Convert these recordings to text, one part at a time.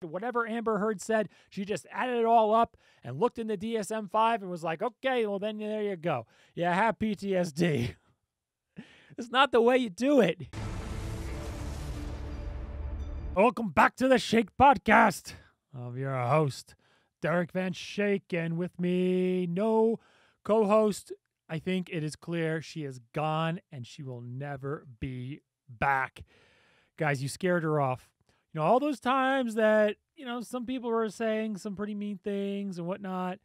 Whatever Amber Heard said, she just added it all up and looked in the DSM-5 and was like, okay, well, then there you go. You have PTSD. It's not the way you do it. Welcome back to the Schaik podcast. I'm your host, Derek Van Schaik, and with me, no co-host. I think it is clear she is gone and she will never be back. Guys, you scared her off. You know, all those times that, some people were saying some pretty mean things and whatnot.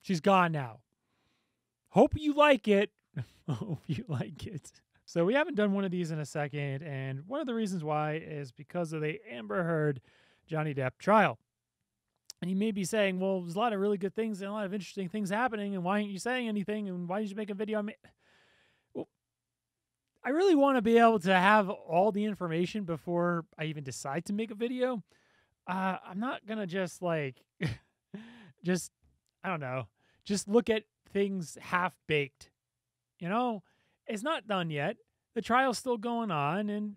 She's gone now. Hope you like it. Hope you like it. So we haven't done one of these in a second, and one of the reasons why is because of the Amber Heard Johnny Depp trial. And you may be saying, well, there's a lot of really good things and a lot of interesting things happening, and why aren't you saying anything, and why did you make a video on me? Well, I really want to be able to have all the information before I even decide to make a video. I'm not going to just I don't know, just look at things half-baked. It's not done yet. The trial's still going on, and,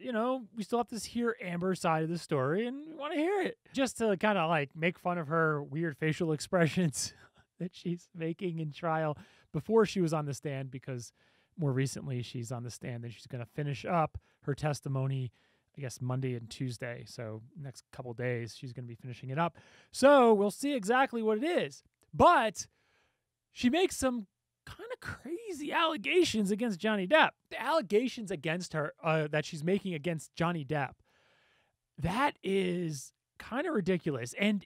we still have to hear Amber's side of the story, and we want to hear it. Just to kind of, make fun of her weird facial expressions that she's making in trial before she was on the stand, because more recently she's on the stand and she's going to finish up her testimony, I guess, Monday and Tuesday. So next couple days, she's going to be finishing it up. So we'll see exactly what it is. But she makes some kind of crazy allegations against Johnny Depp. The allegations against her that she's making against Johnny Depp, that is kind of ridiculous. And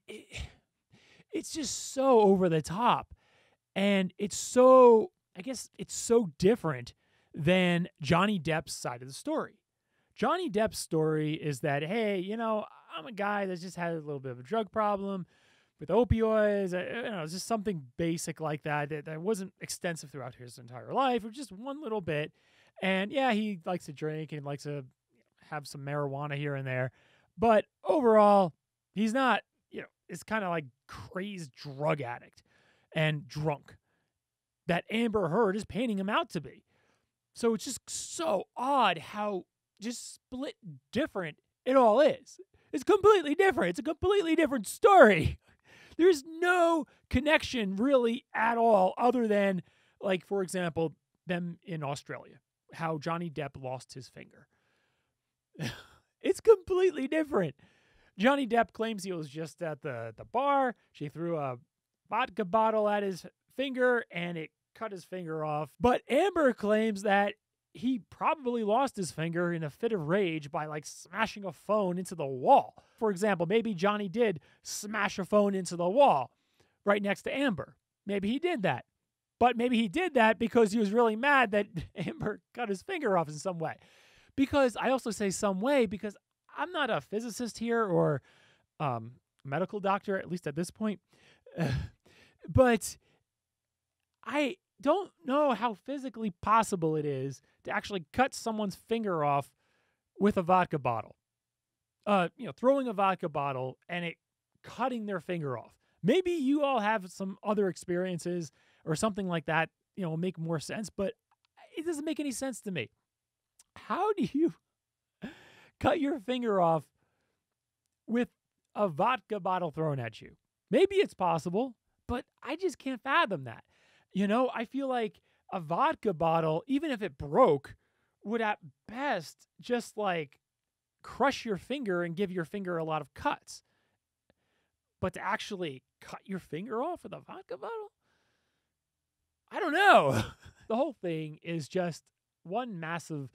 it's just so over the top. And it's so different than Johnny Depp's side of the story. Johnny Depp's story is that, hey, I'm a guy that's just had a little bit of a drug problem with opioids. It's just something basic like that wasn't extensive throughout his entire life, or just one little bit. And yeah, he likes to drink and likes to have some marijuana here and there. But overall, he's not, it's kind of like crazed drug addict and drunk that Amber Heard is painting him out to be. So it's just so odd how just split different it all is. It's completely different. It's a completely different story. There's no connection really at all, other than, for example, them in Australia, how Johnny Depp lost his finger. It's completely different. Johnny Depp claims he was just at the bar. She threw a vodka bottle at his finger and it cut his finger off. But Amber claims that he probably lost his finger in a fit of rage by smashing a phone into the wall. For example, maybe Johnny did smash a phone into the wall right next to Amber. Maybe he did that. But maybe he did that because he was really mad that Amber cut his finger off in some way. Because I also say some way because I'm not a physicist here or medical doctor, at least at this point. But I don't know how physically possible it is to actually cut someone's finger off with a vodka bottle. Throwing a vodka bottle and it cutting their finger off. Maybe you all have some other experiences or something like that, will make more sense, but it doesn't make any sense to me. How do you cut your finger off with a vodka bottle thrown at you? Maybe it's possible, but I just can't fathom that. I feel like a vodka bottle, even if it broke, would at best just crush your finger and give your finger a lot of cuts. But to actually cut your finger off with a vodka bottle? I don't know. The whole thing is just one massive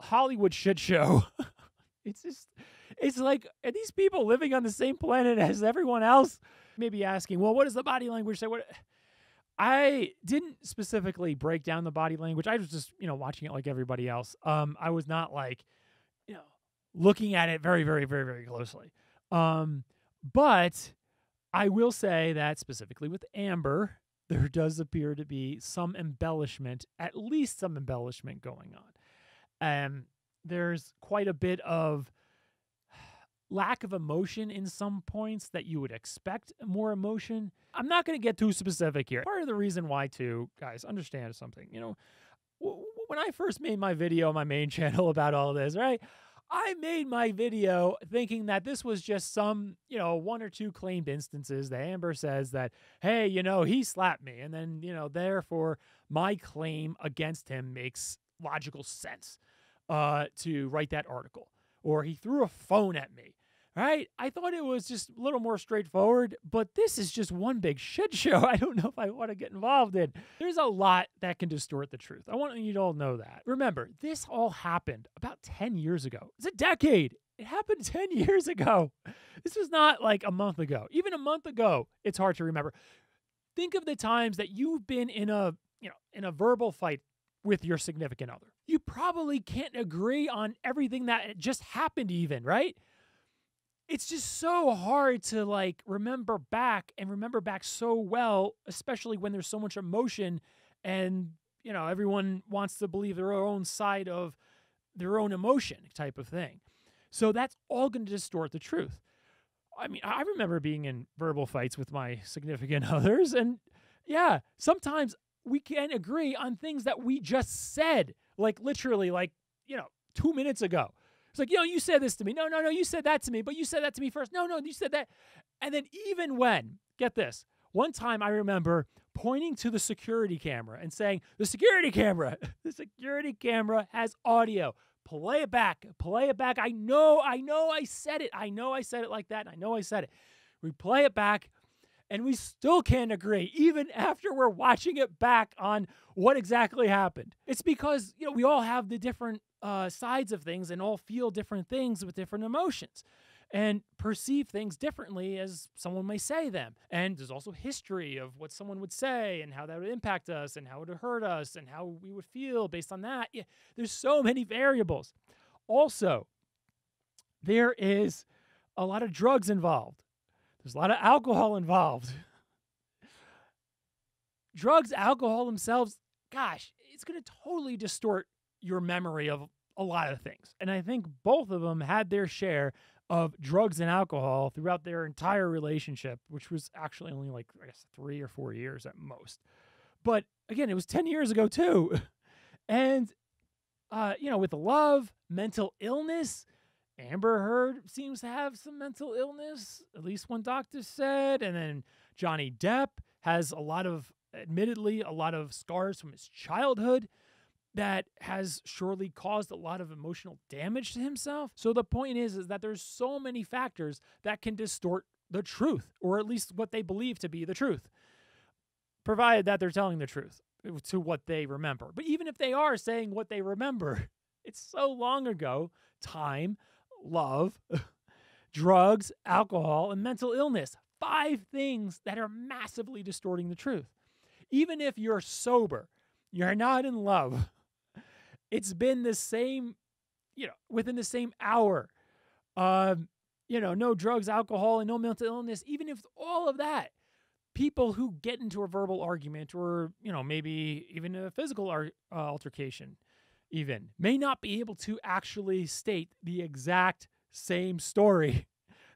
Hollywood shit show. It's like, are these people living on the same planet as everyone else? Maybe asking, well, what does the body language say? I didn't specifically break down the body language. I was just, watching it like everybody else. I was not looking at it very, very, very, very closely. But I will say that specifically with Amber, there does appear to be some embellishment, at least some embellishment going on. There's quite a bit of lack of emotion in some points that you would expect more emotion. I'm not going to get too specific here. Part of the reason why, too, guys, understand something. When I first made my video on my main channel about all this, right, I made my video thinking that this was just some, one or two claimed instances that Amber says that, hey, he slapped me. And then, therefore my claim against him makes logical sense to write that article. Or he threw a phone at me. Right? I thought it was just a little more straightforward, but this is just one big shit show. I don't know if I want to get involved in. There's a lot that can distort the truth. I want you to all know that. Remember, this all happened about 10 years ago. It's a decade. It happened 10 years ago. This was not like a month ago. Even a month ago, it's hard to remember. Think of the times that you've been in a verbal fight with your significant other. You probably can't agree on everything that just happened even, right? It's just so hard to remember back so well, especially when there's so much emotion and, everyone wants to believe their own side of their own emotion type of thing. So that's all going to distort the truth. I mean, I remember being in verbal fights with my significant others, and yeah, sometimes we can agree on things that we just said, literally 2 minutes ago. It's like, you said this to me. No, you said that to me, but you said that to me first. No, you said that. And then even when, get this, one time I remember pointing to the security camera and saying, the security camera has audio. Play it back. I know I said it. I know I said it like that, and I know I said it. We play it back, and we still can't agree, even after we're watching it back on what exactly happened. It's because, we all have the different sides of things and all feel different things with different emotions and perceive things differently as someone may say them. And there's also history of what someone would say and how that would impact us and how it would hurt us and how we would feel based on that. Yeah, there's so many variables. Also, there is a lot of drugs involved. There's a lot of alcohol involved. Drugs, alcohol themselves, gosh, it's going to totally distort your memory of a lot of things. And I think both of them had their share of drugs and alcohol throughout their entire relationship, which was actually only 3 or 4 years at most. But again, it was 10 years ago too. And, with love, mental illness, Amber Heard seems to have some mental illness, at least one doctor said. And then Johnny Depp has admittedly a lot of scars from his childhood that has surely caused a lot of emotional damage to himself. So the point is that there's so many factors that can distort the truth, or at least what they believe to be the truth, provided that they're telling the truth to what they remember. But even if they are saying what they remember, it's so long ago. Time, love, drugs, alcohol, and mental illness. 5 things that are massively distorting the truth. Even if you're sober, you're not in love, it's been the same, within the same hour, no drugs, alcohol, and no mental illness. Even if all of that, people who get into a verbal argument or, maybe even a physical altercation even, may not be able to actually state the exact same story.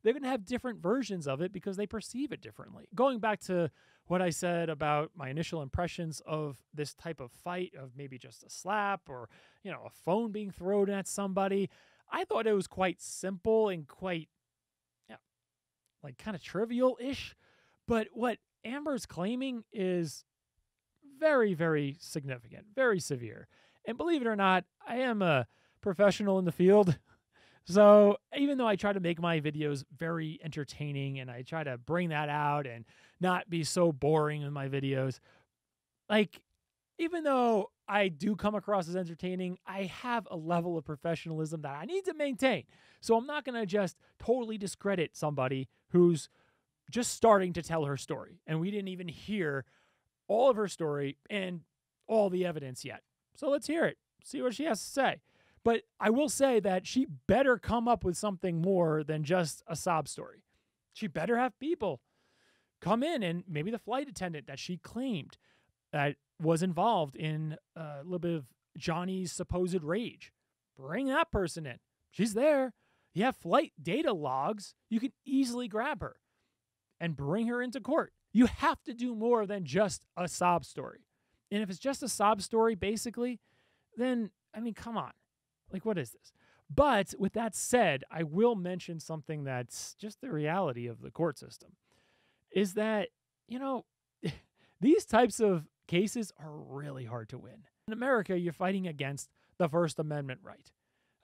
They're going to have different versions of it because they perceive it differently. Going back to what I said about my initial impressions of this type of fight, of maybe just a slap or, a phone being thrown at somebody, I thought it was quite simple and quite, kind of trivial-ish. But what Amber's claiming is very, very significant, very severe. And believe it or not, I am a professional in the field. So even though I try to make my videos very entertaining and I try to bring that out and not be so boring in my videos, even though I do come across as entertaining, I have a level of professionalism that I need to maintain. So I'm not going to just totally discredit somebody who's just starting to tell her story. And we didn't even hear all of her story and all the evidence yet. So let's hear it, see what she has to say. But I will say that she better come up with something more than just a sob story. She better have people come in, and maybe the flight attendant that she claimed that was involved in a little bit of Johnny's supposed rage. Bring that person in. She's there. You have flight data logs. You can easily grab her and bring her into court. You have to do more than just a sob story. And if it's just a sob story, basically, then, come on. What is this? But with that said, I will mention something that's just the reality of the court system is that, you know, these types of cases are really hard to win. In America, you're fighting against the First Amendment right.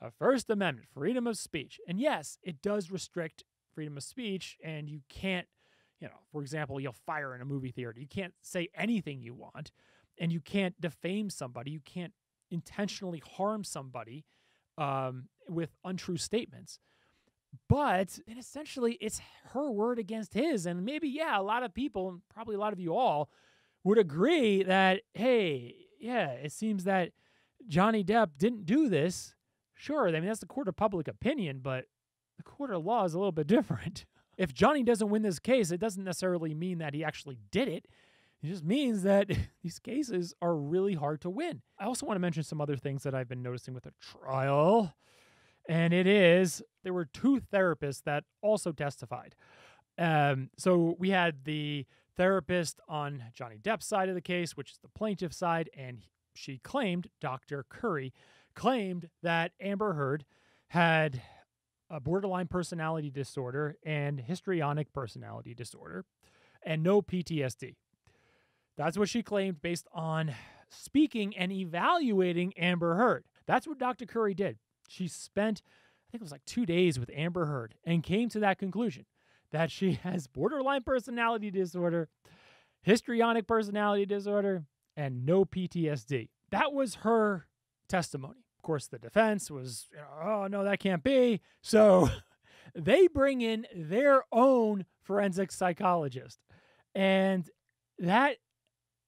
A First Amendment, freedom of speech. And yes, it does restrict freedom of speech, and you can't, for example, you'll fire in a movie theater. You can't say anything you want, and you can't defame somebody. You can't intentionally harm somebody with untrue statements. But then essentially, it's her word against his. And maybe, a lot of people, and probably a lot of you all, would agree that, hey, it seems that Johnny Depp didn't do this. Sure, I mean, that's the court of public opinion, but the court of law is a little bit different. If Johnny doesn't win this case, it doesn't necessarily mean that he actually did it. It just means that these cases are really hard to win. I also want to mention some other things that I've been noticing with a trial. And it is, there were 2 therapists that also testified. So we had the therapist on Johnny Depp's side of the case, which is the plaintiff's side, and she claimed, Dr. Curry claimed that Amber Heard had a borderline personality disorder and histrionic personality disorder and no PTSD. That's what she claimed based on speaking and evaluating Amber Heard. That's what Dr. Curry did. She spent, I think it was like 2 days with Amber Heard and came to that conclusion that she has borderline personality disorder, histrionic personality disorder, and no PTSD. That was her testimony. Of course, the defense was, oh, no, that can't be. So they bring in their own forensic psychologist. And that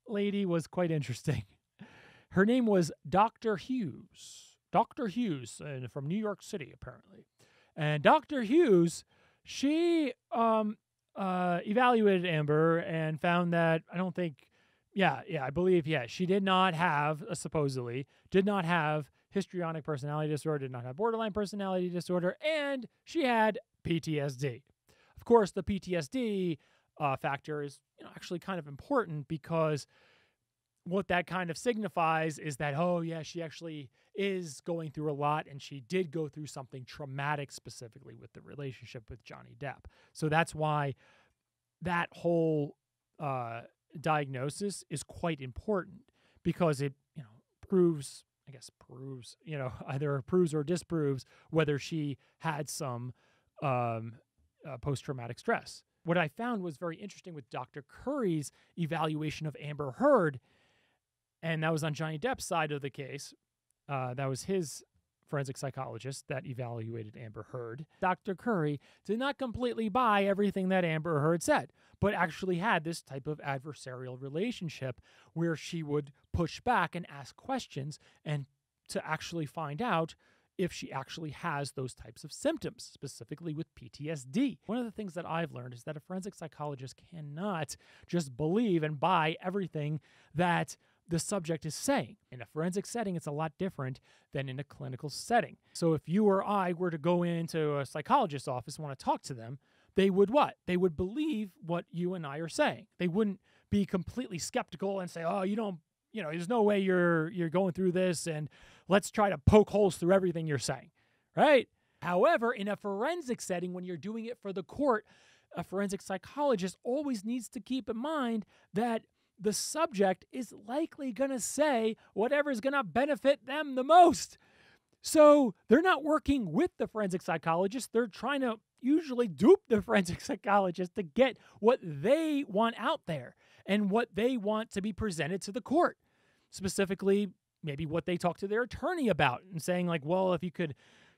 lady was quite interesting. Her name was Dr. Hughes. Dr. Hughes from New York City, apparently. And Dr. Hughes, she evaluated Amber and found that, I believe, she did not have, supposedly, did not have histrionic personality disorder, did not have borderline personality disorder, and she had PTSD. Of course, the PTSD factor is actually kind of important because what that kind of signifies is that, she actually is going through a lot, and she did go through something traumatic specifically with the relationship with Johnny Depp. So that's why that whole diagnosis is quite important, because it proves, either proves or disproves whether she had some post-traumatic stress. What I found was very interesting with Dr. Curry's evaluation of Amber Heard, and that was on Johnny Depp's side of the case. That was his forensic psychologist that evaluated Amber Heard. Dr. Curry did not completely buy everything that Amber Heard said, but actually had this type of adversarial relationship where she would push back and ask questions and to actually find out if she actually has those types of symptoms, specifically with PTSD. One of the things that I've learned is that a forensic psychologist cannot just believe and buy everything that the subject is saying. In a forensic setting, it's a lot different than in a clinical setting. So if you or I were to go into a psychologist's office and want to talk to them, they would what? They would believe what you and I are saying. They wouldn't be completely skeptical and say, oh, there's no way you're going through this, and let's try to poke holes through everything you're saying, right? However, in a forensic setting, when you're doing it for the court, a forensic psychologist always needs to keep in mind that the subject is likely going to say whatever's going to benefit them the most. So they're not working with the forensic psychologist. They're trying to usually dupe the forensic psychologist to get what they want out there and what they want to be presented to the court. Specifically, maybe what they talk to their attorney about and saying like, well, if you could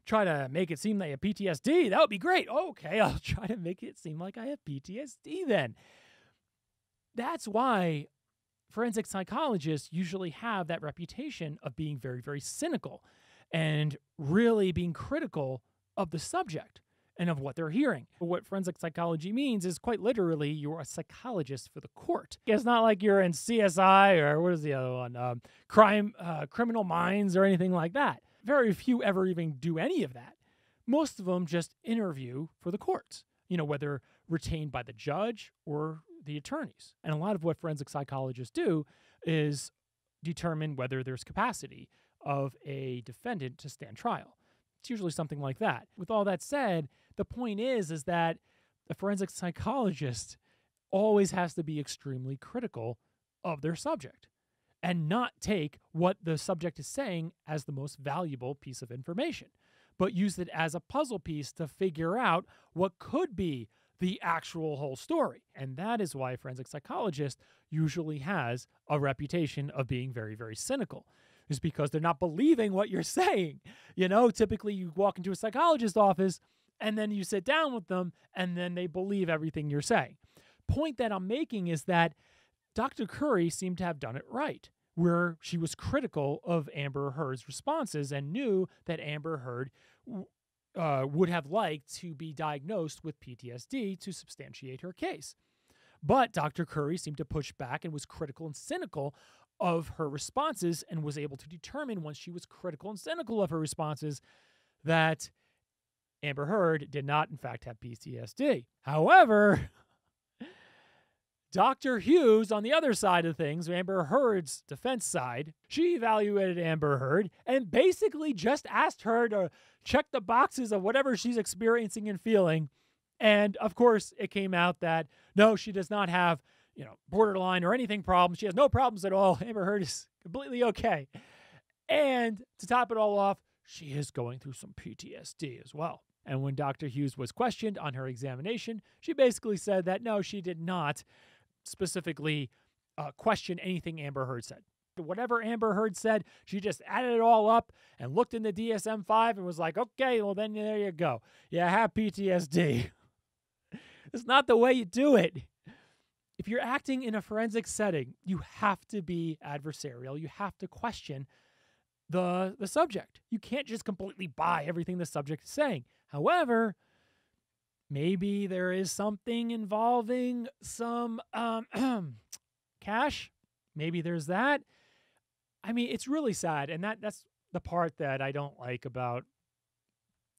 try to make it seem like you have PTSD, that would be great. Okay, I'll try to make it seem like I have PTSD then. That's why forensic psychologists usually have that reputation of being very, very cynical and really being critical of the subject and of what they're hearing. What forensic psychology means is quite literally you're a psychologist for the court. It's not like you're in CSI or what is the other one? Criminal Minds or anything like that. Very few ever even do any of that. Most of them just interview for the courts, whether retained by the judge or the attorneys. And a lot of what forensic psychologists do is determine whether there's capacity of a defendant to stand trial. It's usually something like that. With all that said, the point is that the forensic psychologist always has to be extremely critical of their subject and not take what the subject is saying as the most valuable piece of information, but use it as a puzzle piece to figure out what could be the actual whole story. And that is why a forensic psychologist usually has a reputation of being very, very cynical, is because they're not believing what you're saying. Typically you walk into a psychologist's office and then you sit down with them and then they believe everything you're saying. Point that I'm making is that Dr. Curry seemed to have done it right, where she was critical of Amber Heard's responses and knew that Amber Heard would have liked to be diagnosed with PTSD to substantiate her case. But Dr. Curry seemed to push back and was critical and cynical of her responses and was able to determine, once she was critical and cynical of her responses, that Amber Heard did not, in fact, have PTSD. However, Dr. Hughes, on the other side of things, Amber Heard's defense side, she evaluated Amber Heard and basically just asked her to check the boxes of whatever she's experiencing and feeling. And of course, it came out that no, she does not have, borderline or anything problems. She has no problems at all. Amber Heard is completely okay. And to top it all off, she is going through some PTSD as well. And when Dr. Hughes was questioned on her examination, she basically said that no, she did not specifically question anything Amber Heard said. Whatever Amber Heard said, she just added it all up and looked in the DSM-5 and was like, okay, well then there you go. You have PTSD. It's not the way you do it. If you're acting in a forensic setting, you have to be adversarial. You have to question the subject. You can't just completely buy everything the subject is saying. However, maybe there is something involving some cash. Maybe there's that. I mean, it's really sad. And that's the part that I don't like about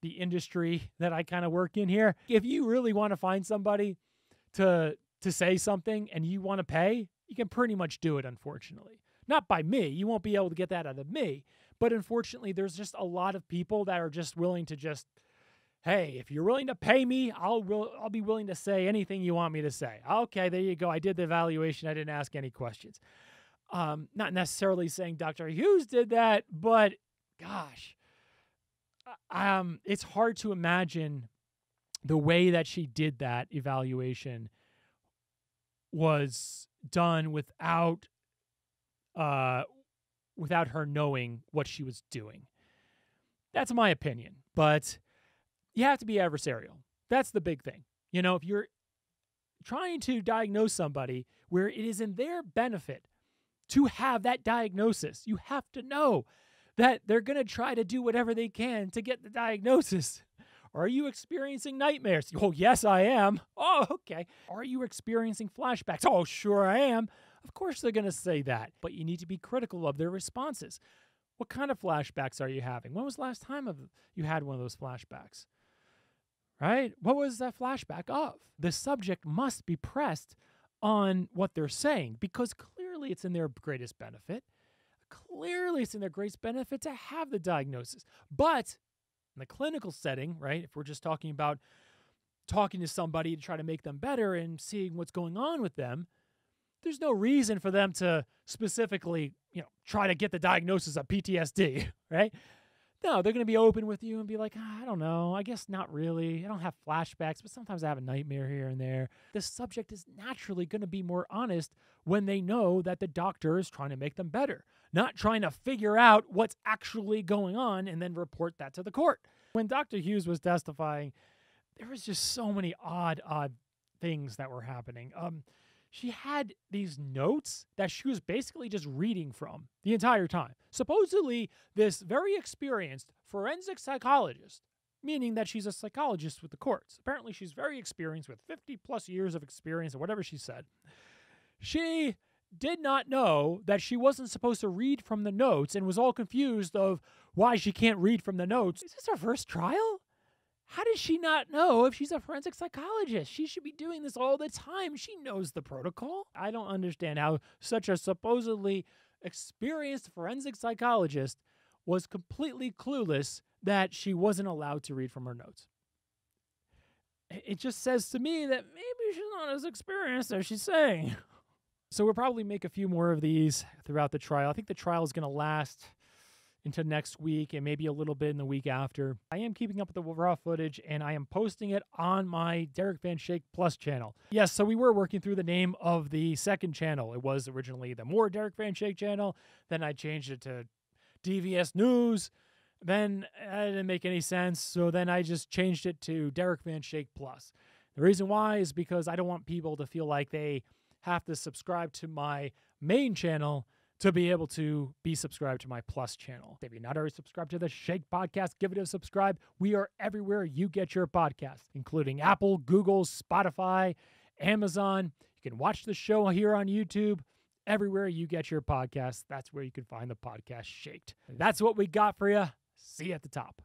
the industry that I kind of work in here. If you really want to find somebody to say something and you want to pay, you can pretty much do it, unfortunately. Not by me. You won't be able to get that out of me. But unfortunately, there's just a lot of people that are just willing to just, hey, if you're willing to pay me, I'll be willing to say anything you want me to say. Okay, there you go. I did the evaluation. I didn't ask any questions. Not necessarily saying Dr. Hughes did that, but gosh, it's hard to imagine the way that she did that evaluation was done without her knowing what she was doing. That's my opinion, but you have to be adversarial. That's the big thing. If you're trying to diagnose somebody where it is in their benefit to have that diagnosis, you have to know that they're going to try to do whatever they can to get the diagnosis. Are you experiencing nightmares? Oh, yes, I am. Oh, okay. Are you experiencing flashbacks? Oh, sure I am. Of course they're going to say that, but you need to be critical of their responses. What kind of flashbacks are you having? When was the last time you had one of those flashbacks? Right? What was that flashback of? The subject must be pressed on what they're saying because clearly it's in their greatest benefit. Clearly it's in their greatest benefit to have the diagnosis. But in the clinical setting, right, if we're just talking about talking to somebody to try to make them better and seeing what's going on with them, there's no reason for them to specifically, try to get the diagnosis of PTSD, right? No, they're going to be open with you and be like, I don't know, I guess not really. I don't have flashbacks, but sometimes I have a nightmare here and there. The subject is naturally going to be more honest when they know that the doctor is trying to make them better, not trying to figure out what's actually going on and then report that to the court. When Dr. Hughes was testifying, there was just so many odd things that were happening. She had these notes that she was basically just reading from the entire time. Supposedly, this very experienced forensic psychologist, meaning that she's a psychologist with the courts. Apparently, she's very experienced with 50 plus years of experience or whatever she said. She did not know that she wasn't supposed to read from the notes and was all confused of why she can't read from the notes. Is this her first trial? How does she not know if she's a forensic psychologist? She should be doing this all the time. She knows the protocol. I don't understand how such a supposedly experienced forensic psychologist was completely clueless that she wasn't allowed to read from her notes. It just says to me that maybe she's not as experienced as she's saying. So we'll probably make a few more of these throughout the trial. I think the trial is going to last into next week and maybe a little bit in the week after. I am keeping up with the raw footage, and I am posting it on my Derek Van Schaik Plus channel. Yes, so we were working through the name of the second channel. It was originally the More Derek Van Schaik channel. Then I changed it to DVS News. Then that didn't make any sense, so then I just changed it to Derek Van Schaik Plus. The reason why is because I don't want people to feel like they have to subscribe to my main channel to be able to be subscribed to my Plus channel. If you're not already subscribed to the Schaik podcast, give it a subscribe. We are everywhere you get your podcasts, including Apple, Google, Spotify, Amazon. You can watch the show here on YouTube. Everywhere you get your podcasts, that's where you can find the podcast Shaked. That's what we got for you. See you at the top.